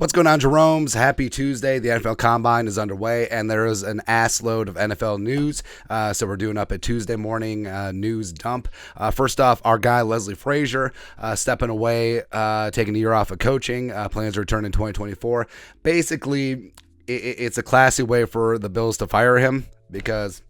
What's going on, Jerome's? Happy Tuesday. The NFL Combine is underway, and there is an ass load of NFL news. So we're doing up a Tuesday morning news dump. First off, our guy, Leslie Frazier, stepping away, taking a year off of coaching, plans to return in 2024. Basically, it's a classy way for the Bills to fire him because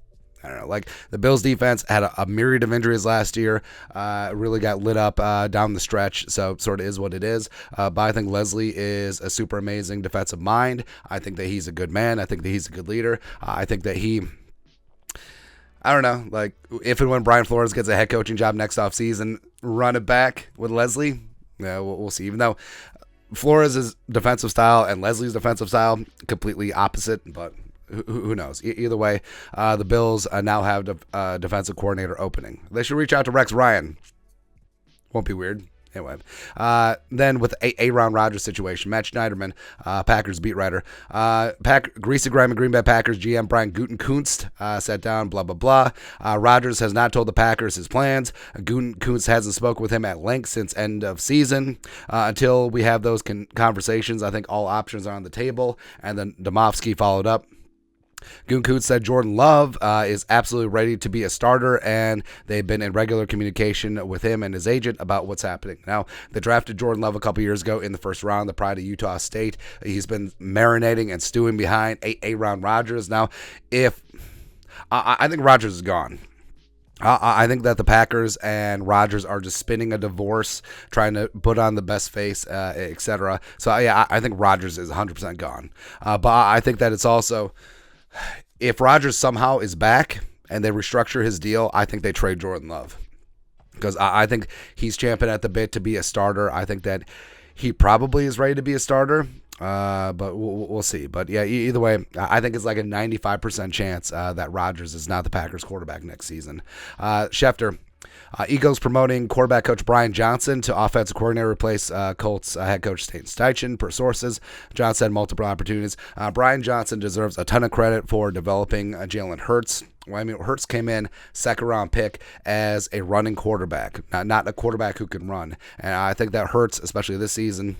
I don't know, like the Bills defense had a myriad of injuries last year, really got lit up down the stretch, so sort of is what it is. But I think Leslie is a super amazing defensive mind. I think that he's a good man. I think that he's a good leader. I think that I don't know, like if and when Brian Flores gets a head coaching job next offseason, run it back with Leslie. Yeah, we'll see. Even though Flores' defensive style and Leslie's defensive style completely opposite, but who knows? Either way, the Bills now have a defensive coordinator opening. They should reach out to Rex Ryan. Won't be weird. Anyway, then with Aaron Rodgers situation, Matt Schneiderman, Packers beat writer, Greasy Grime and Green Bay Packers GM Brian Gutekunst sat down, blah, blah, blah. Rodgers has not told the Packers his plans. Gutekunst hasn't spoken with him at length since end of season. Until we have those conversations, I think all options are on the table. And then Domofsky followed up. Gutekunst said Jordan Love is absolutely ready to be a starter, and they've been in regular communication with him and his agent about what's happening. Now, they drafted Jordan Love a couple years ago in the first round, the pride of Utah State. He's been marinating and stewing behind Aaron Rodgers. Now, I think Rodgers is gone. I think that the Packers and Rodgers are just spinning a divorce, trying to put on the best face, etc. So, yeah, I think Rodgers is 100% gone. But I think that it's also, if Rodgers somehow is back and they restructure his deal, I think they trade Jordan Love. Because I think he's champing at the bit to be a starter. I think that he probably is ready to be a starter. But we'll see. But yeah, either way, I think it's like a 95% chance that Rodgers is not the Packers quarterback next season. Schefter. Eagles promoting quarterback coach Brian Johnson to offensive coordinator, replace Colts head coach Stan Steichen, per sources. Johnson had multiple opportunities. Brian Johnson deserves a ton of credit for developing Jalen Hurts. Well, I mean, Hurts came in second-round pick as a running quarterback, not a quarterback who can run. And I think that Hurts, especially this season,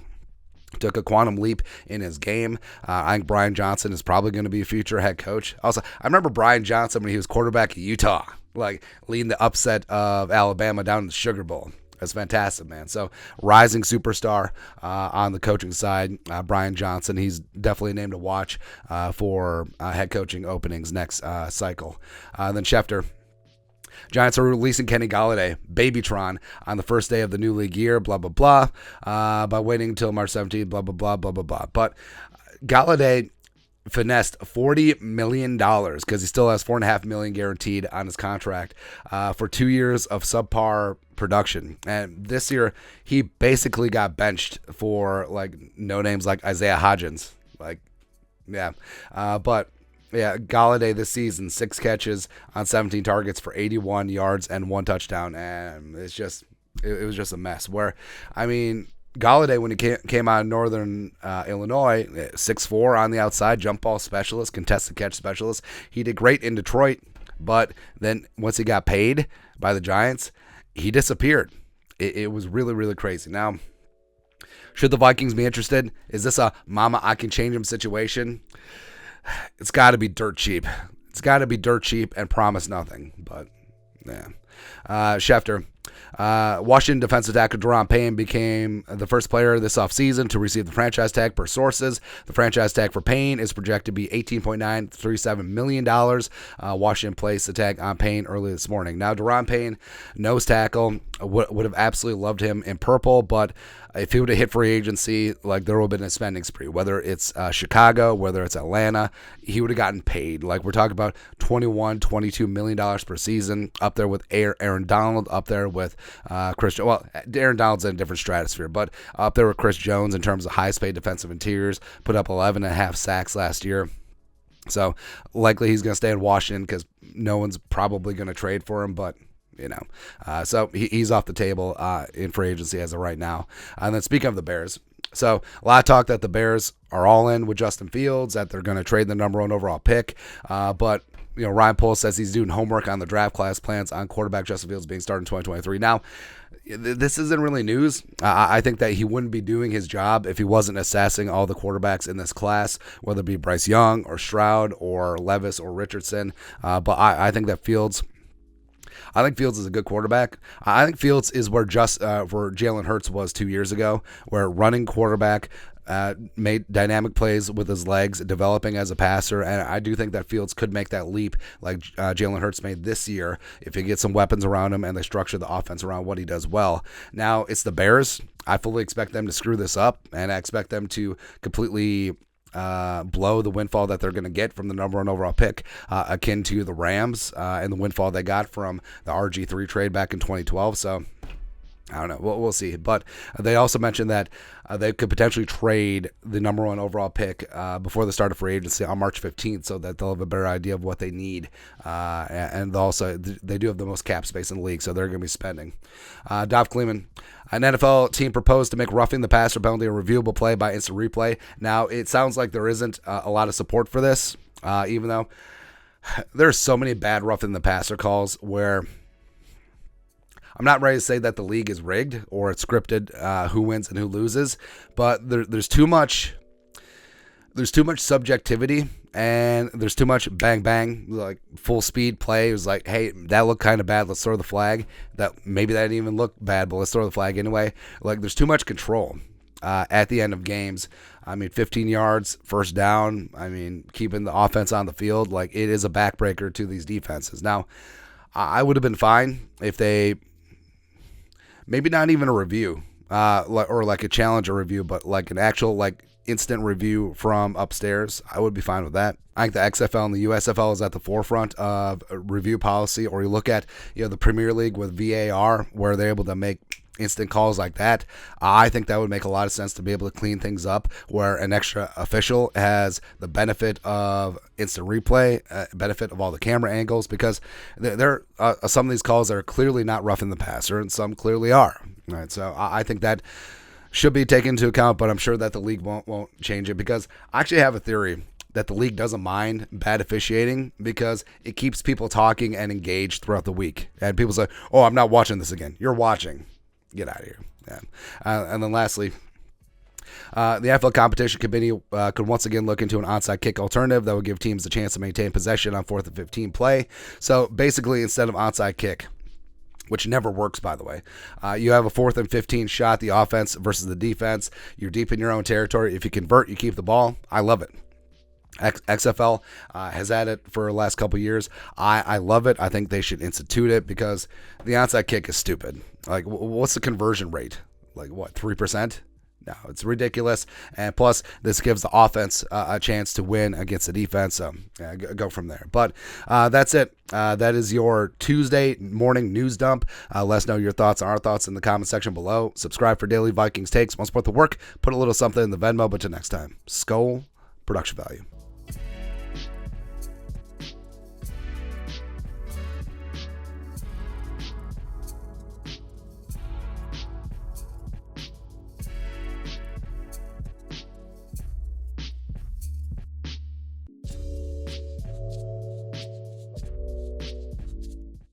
took a quantum leap in his game. I think Brian Johnson is probably going to be a future head coach. Also, I remember Brian Johnson when he was quarterback at Utah, like leading the upset of Alabama down in the Sugar Bowl. That's fantastic, man. So, rising superstar on the coaching side, Brian Johnson. He's definitely a name to watch for head coaching openings next cycle. Then Schefter. Giants are releasing Kenny Golladay, Babytron, on the first day of the new league year, blah, blah, blah, by waiting until March 17th, blah, blah, blah, blah, blah, blah. But Golladay finessed $40 million because he still has $4.5 million guaranteed on his contract for 2 years of subpar production. And this year, he basically got benched for like no names like Isaiah Hodgins. Like, yeah. But yeah, Golladay this season, 6 catches on 17 targets for 81 yards and 1 touchdown. And it was just a mess. Where, I mean, Golladay, when he came out of Northern Illinois, 6'4" on the outside, jump ball specialist, contested catch specialist. He did great in Detroit, but then once he got paid by the Giants, he disappeared. It was really, really crazy. Now, should the Vikings be interested? Is this a mama, I can change him situation? It's got to be dirt cheap. It's got to be dirt cheap and promise nothing. But, yeah. Schefter. Washington defensive tackle DaRon Payne became the first player this offseason to receive the franchise tag, per sources. The franchise tag for Payne is projected to be $18.937 million. Washington placed the tag on Payne early this morning. Now, DaRon Payne, nose tackle, would have absolutely loved him in purple, but if he would have hit free agency, like there would have been a spending spree. Whether it's Chicago, whether it's Atlanta, he would have gotten paid. Like we're talking about $22 million per season, up there with Aaron Donald, up there with Chris. Well, Aaron Donald's in a different stratosphere, but up there with Chris Jones in terms of highest paid defensive interiors. Put up 11.5 sacks last year. So likely he's going to stay in Washington because no one's probably going to trade for him, but you know, so he's off the table in free agency as of right now. And then speaking of the Bears, so a lot of talk that the Bears are all in with Justin Fields, that they're going to trade the number 1 overall pick. But Ryan Poles says he's doing homework on the draft class plans on quarterback Justin Fields being started in 2023. Now, this isn't really news. I think that he wouldn't be doing his job if he wasn't assessing all the quarterbacks in this class, whether it be Bryce Young or Stroud or Levis or Richardson. But I think that Fields is a good quarterback. I think Fields is where Jalen Hurts was 2 years ago, where running quarterback made dynamic plays with his legs, developing as a passer, and I do think that Fields could make that leap like Jalen Hurts made this year if he gets some weapons around him and they structure the offense around what he does well. Now, it's the Bears. I fully expect them to screw this up, and I expect them to completely blow the windfall that they're going to get from the number 1 overall pick, akin to the Rams and the windfall they got from the RG3 trade back in 2012. So I don't know. We'll see. But they also mentioned that they could potentially trade the number 1 overall pick before the start of free agency on March 15th so that they'll have a better idea of what they need. And also, they do have the most cap space in the league, so they're going to be spending. Dov Kleeman, an NFL team proposed to make roughing the passer penalty a reviewable play by instant replay. Now, it sounds like there isn't a lot of support for this, even though there's so many bad roughing the passer calls where I'm not ready to say that the league is rigged or it's scripted who wins and who loses, but there's too much subjectivity and there's too much bang bang, like full speed play. It was like, hey, that looked kind of bad, let's throw the flag. That maybe that didn't even look bad, but let's throw the flag anyway. Like, there's too much control at the end of games. 15 yards, first down. Keeping the offense on the field, like, it is a backbreaker to these defenses. Now, I would have been fine if they maybe not even a review, or like a challenger review, but like an actual like instant review from upstairs. I would be fine with that. I think the XFL and the USFL is at the forefront of review policy. Or you look at the Premier League with VAR, where they're able to make instant calls like that. I think that would make a lot of sense to be able to clean things up, where an extra official has the benefit of instant replay, benefit of all the camera angles, because there are some of these calls that are clearly not roughing the passer and some clearly are. All right, so I think that should be taken into account, but I'm sure that the league won't change it, because I actually have a theory that the league doesn't mind bad officiating because it keeps people talking and engaged throughout the week. And people say, oh, I'm not watching this again. You're watching. Get out of here. Yeah. And then lastly, the NFL Competition Committee could once again look into an onside kick alternative that would give teams a chance to maintain possession on 4th and 15 play. So basically, instead of onside kick, which never works, by the way, you have a 4th and 15 shot, the offense versus the defense. You're deep in your own territory. If you convert, you keep the ball. I love it. XFL has had it for the last couple years. I love it. I think they should institute it, because the onside kick is stupid. Like, what's the conversion rate? Like, what, 3%? No, it's ridiculous. And plus, this gives the offense a chance to win against the defense. So, yeah, go from there. But that's it. That is your Tuesday morning news dump. Let us know your thoughts and our thoughts in the comment section below. Subscribe for daily Vikings takes. Want to support the work? Put a little something in the Venmo. But till next time, Skol production value.